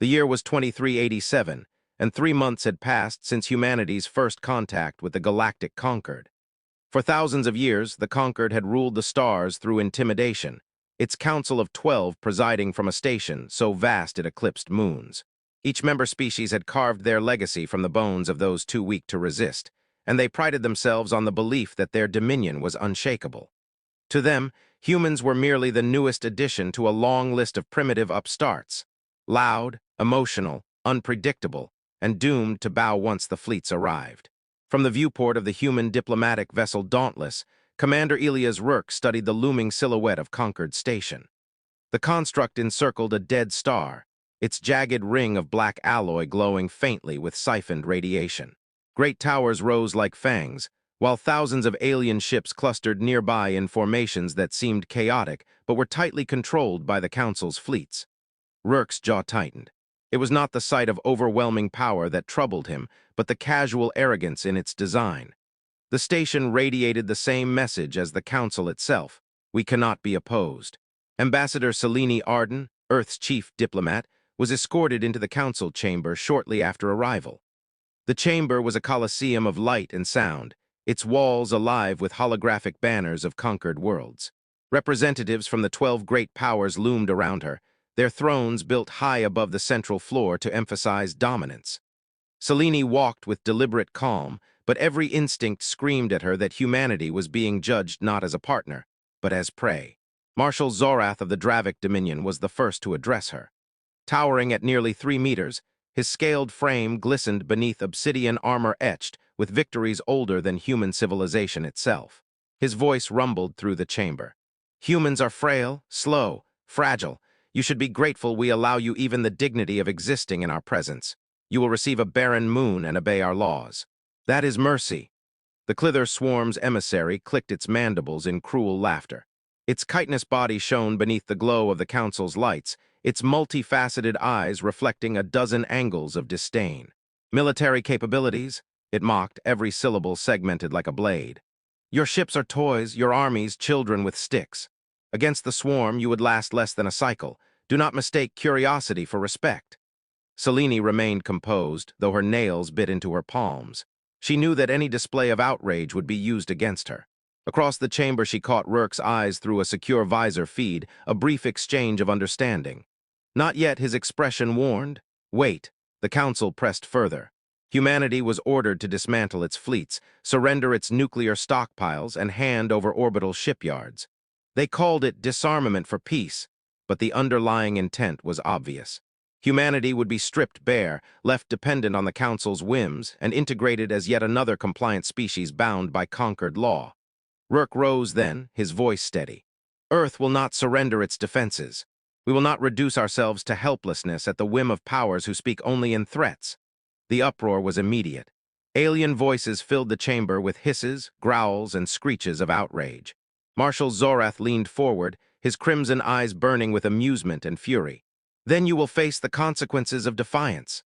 The year was 2387, and 3 months had passed since humanity's first contact with the galactic Concord. For thousands of years, the Concord had ruled the stars through intimidation, its council of 12 presiding from a station so vast it eclipsed moons. Each member species had carved their legacy from the bones of those too weak to resist, and they prided themselves on the belief that their dominion was unshakable. To them, humans were merely the newest addition to a long list of primitive upstarts, loud, emotional, unpredictable, and doomed to bow once the fleets arrived. From the viewport of the human diplomatic vessel Dauntless, Commander Elias Rourke studied the looming silhouette of Concord Station. The construct encircled a dead star, its jagged ring of black alloy glowing faintly with siphoned radiation. Great towers rose like fangs, while thousands of alien ships clustered nearby in formations that seemed chaotic but were tightly controlled by the Council's fleets. Rourke's jaw tightened. It was not the sight of overwhelming power that troubled him, but the casual arrogance in its design. The station radiated the same message as the Council itself: we cannot be opposed. Ambassador Selene Arden, Earth's chief diplomat, was escorted into the Council chamber shortly after arrival. The chamber was a coliseum of light and sound, its walls alive with holographic banners of conquered worlds. Representatives from the 12 great powers loomed around her, their thrones built high above the central floor to emphasize dominance. Selene walked with deliberate calm, but every instinct screamed at her that humanity was being judged not as a partner, but as prey. Marshal Zorath of the Dravic Dominion was the first to address her. Towering at nearly 3 meters, his scaled frame glistened beneath obsidian armor etched with victories older than human civilization itself. His voice rumbled through the chamber. Humans are frail, slow, fragile. You should be grateful we allow you even the dignity of existing in our presence. You will receive a barren moon and obey our laws. That is mercy. The Clither Swarm's emissary clicked its mandibles in cruel laughter. Its chitinous body shone beneath the glow of the Council's lights, its multifaceted eyes reflecting a dozen angles of disdain. Military capabilities? It mocked, every syllable segmented like a blade. Your ships are toys, your armies children with sticks. Against the swarm, you would last less than a cycle. Do not mistake curiosity for respect. Selene remained composed, though her nails bit into her palms. She knew that any display of outrage would be used against her. Across the chamber, she caught Rourke's eyes through a secure visor feed, a brief exchange of understanding. Not yet, his expression warned. Wait. The Council pressed further. Humanity was ordered to dismantle its fleets, surrender its nuclear stockpiles, and hand over orbital shipyards. They called it disarmament for peace, but the underlying intent was obvious. Humanity would be stripped bare, left dependent on the Council's whims, and integrated as yet another compliant species bound by conquered law. Rourke rose then, his voice steady. Earth will not surrender its defenses. We will not reduce ourselves to helplessness at the whim of powers who speak only in threats. The uproar was immediate. Alien voices filled the chamber with hisses, growls, and screeches of outrage. Marshal Zorath leaned forward, his crimson eyes burning with amusement and fury. Then you will face the consequences of defiance.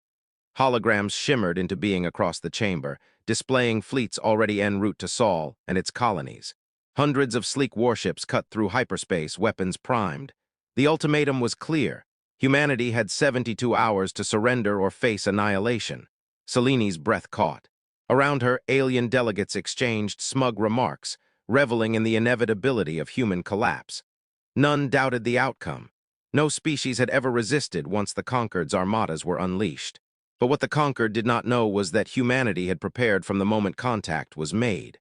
Holograms shimmered into being across the chamber, displaying fleets already en route to Sol and its colonies. Hundreds of sleek warships cut through hyperspace, weapons primed. The ultimatum was clear. Humanity had 72 hours to surrender or face annihilation. Selene's breath caught. Around her, alien delegates exchanged smug remarks, reveling in the inevitability of human collapse. None doubted the outcome. No species had ever resisted once the Concord's armadas were unleashed. But what the Concord did not know was that humanity had prepared from the moment contact was made.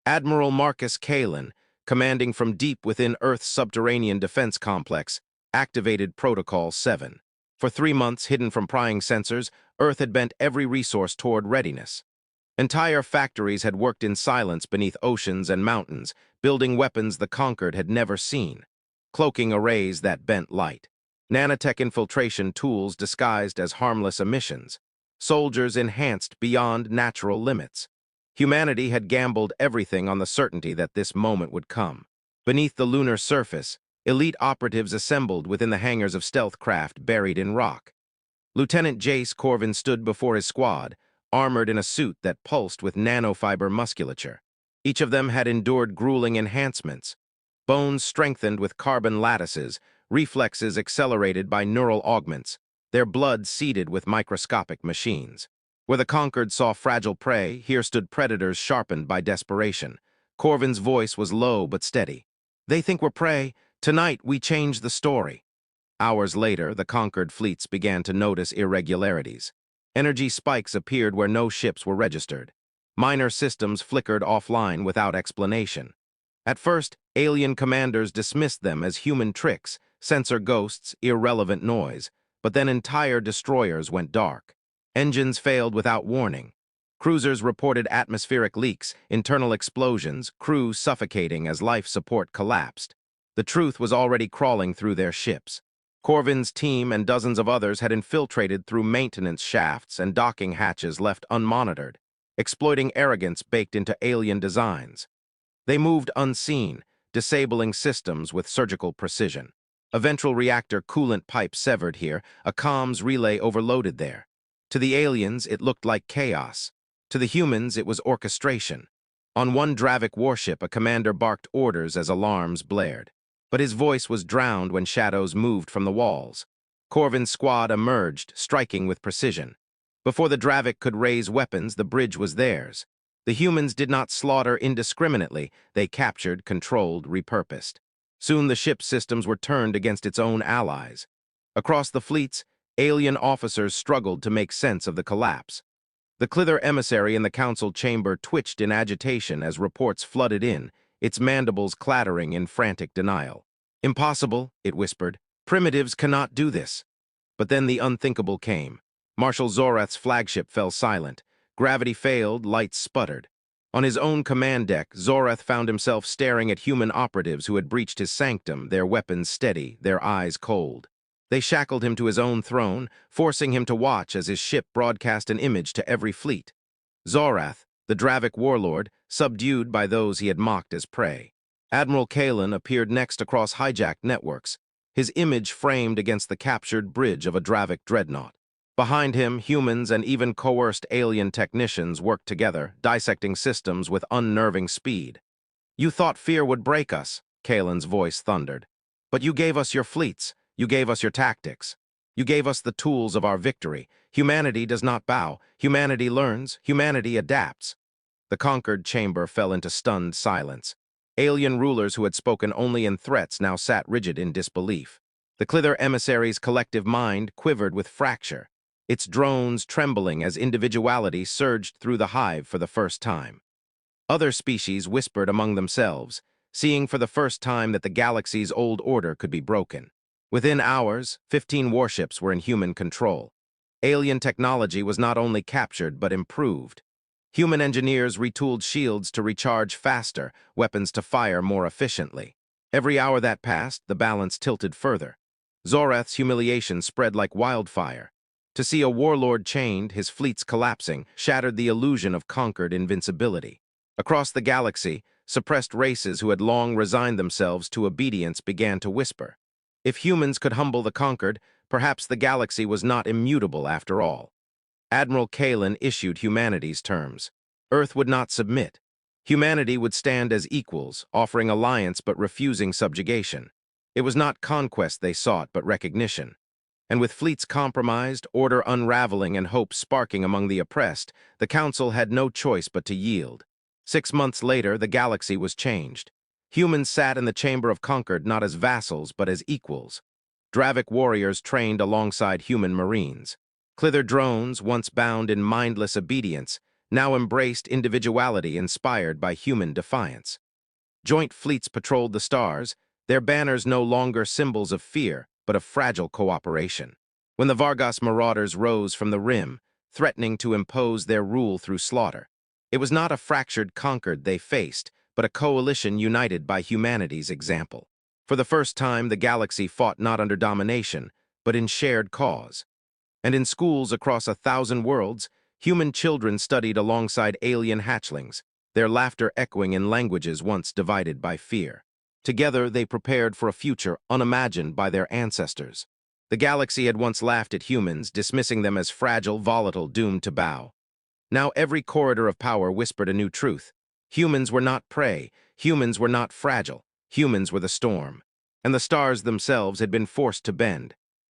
Admiral Marcus Kalin, commanding from deep within Earth's subterranean defense complex, activated Protocol 7. For 3 months, hidden from prying sensors, Earth had bent every resource toward readiness. Entire factories had worked in silence beneath oceans and mountains, building weapons the Concord had never seen. Cloaking arrays that bent light. Nanotech infiltration tools disguised as harmless emissions. Soldiers enhanced beyond natural limits. Humanity had gambled everything on the certainty that this moment would come. Beneath the lunar surface, elite operatives assembled within the hangars of stealth craft buried in rock. Lieutenant Jace Corvin stood before his squad, armored in a suit that pulsed with nanofiber musculature. Each of them had endured grueling enhancements. Bones strengthened with carbon lattices, reflexes accelerated by neural augments. their blood seeded with microscopic machines. Where the conquered saw fragile prey, here stood predators sharpened by desperation. Corvin's voice was low but steady. "They think we're prey. Tonight we change the story." Hours later, the conquered fleets began to notice irregularities. Energy spikes appeared where no ships were registered. Minor systems flickered offline without explanation. At first, alien commanders dismissed them as human tricks, sensor ghosts, irrelevant noise, but then entire destroyers went dark. Engines failed without warning. Cruisers reported atmospheric leaks, internal explosions, crews suffocating as life support collapsed. The truth was already crawling through their ships. Corvin's team and dozens of others had infiltrated through maintenance shafts and docking hatches left unmonitored, exploiting arrogance baked into alien designs. They moved unseen, disabling systems with surgical precision. A ventral reactor coolant pipe severed here, a comms relay overloaded there. To the aliens, it looked like chaos. To the humans, it was orchestration. On one Dravik warship, a commander barked orders as alarms blared. But his voice was drowned when shadows moved from the walls. Corvin's squad emerged, striking with precision. Before the Dravik could raise weapons, the bridge was theirs. The humans did not slaughter indiscriminately, they captured, controlled, repurposed. Soon the ship's systems were turned against its own allies. Across the fleets, alien officers struggled to make sense of the collapse. The Clither emissary in the council chamber twitched in agitation as reports flooded in, its mandibles clattering in frantic denial. "Impossible," it whispered. "Primitives cannot do this." But then the unthinkable came. Marshal Zorath's flagship fell silent. Gravity failed, lights sputtered. On his own command deck, Zorath found himself staring at human operatives who had breached his sanctum, their weapons steady, their eyes cold. They shackled him to his own throne, forcing him to watch as his ship broadcast an image to every fleet. Zorath, the Dravik warlord, subdued by those he had mocked as prey. Admiral Kalen appeared next across hijacked networks, his image framed against the captured bridge of a Dravik dreadnought. Behind him, humans and even coerced alien technicians worked together, dissecting systems with unnerving speed. "You thought fear would break us," Kalen's voice thundered. "But you gave us your fleets, you gave us your tactics. You gave us the tools of our victory. Humanity does not bow, humanity learns, humanity adapts." The conquered chamber fell into stunned silence. Alien rulers who had spoken only in threats now sat rigid in disbelief. The Clither emissary's collective mind quivered with fracture, its drones trembling as individuality surged through the hive for the first time. Other species whispered among themselves, seeing for the first time that the galaxy's old order could be broken. Within hours, 15 warships were in human control. Alien technology was not only captured but improved. Human engineers retooled shields to recharge faster, weapons to fire more efficiently. Every hour that passed, the balance tilted further. Zorath's humiliation spread like wildfire. To see a warlord chained, his fleets collapsing, shattered the illusion of conquered invincibility. Across the galaxy, suppressed races who had long resigned themselves to obedience began to whisper. If humans could humble the conquered, perhaps the galaxy was not immutable after all. Admiral Kalen issued humanity's terms. Earth would not submit. Humanity would stand as equals, offering alliance but refusing subjugation. It was not conquest they sought, but recognition. And with fleets compromised, order unraveling, and hope sparking among the oppressed, the Council had no choice but to yield. 6 months later, the galaxy was changed. Humans sat in the Chamber of Conquered not as vassals, but as equals. Dravik warriors trained alongside human marines. Clither drones, once bound in mindless obedience, now embraced individuality inspired by human defiance. Joint fleets patrolled the stars, their banners no longer symbols of fear, but of fragile cooperation. When the Vargas marauders rose from the rim, threatening to impose their rule through slaughter, it was not a fractured conquered they faced, but a coalition united by humanity's example. For the first time, the galaxy fought not under domination, but in shared cause. And in schools across 1,000 worlds, human children studied alongside alien hatchlings, their laughter echoing in languages once divided by fear. Together, they prepared for a future unimagined by their ancestors. The galaxy had once laughed at humans, dismissing them as fragile, volatile, doomed to bow. Now every corridor of power whispered a new truth. Humans were not prey, humans were not fragile, humans were the storm. And the stars themselves had been forced to bend.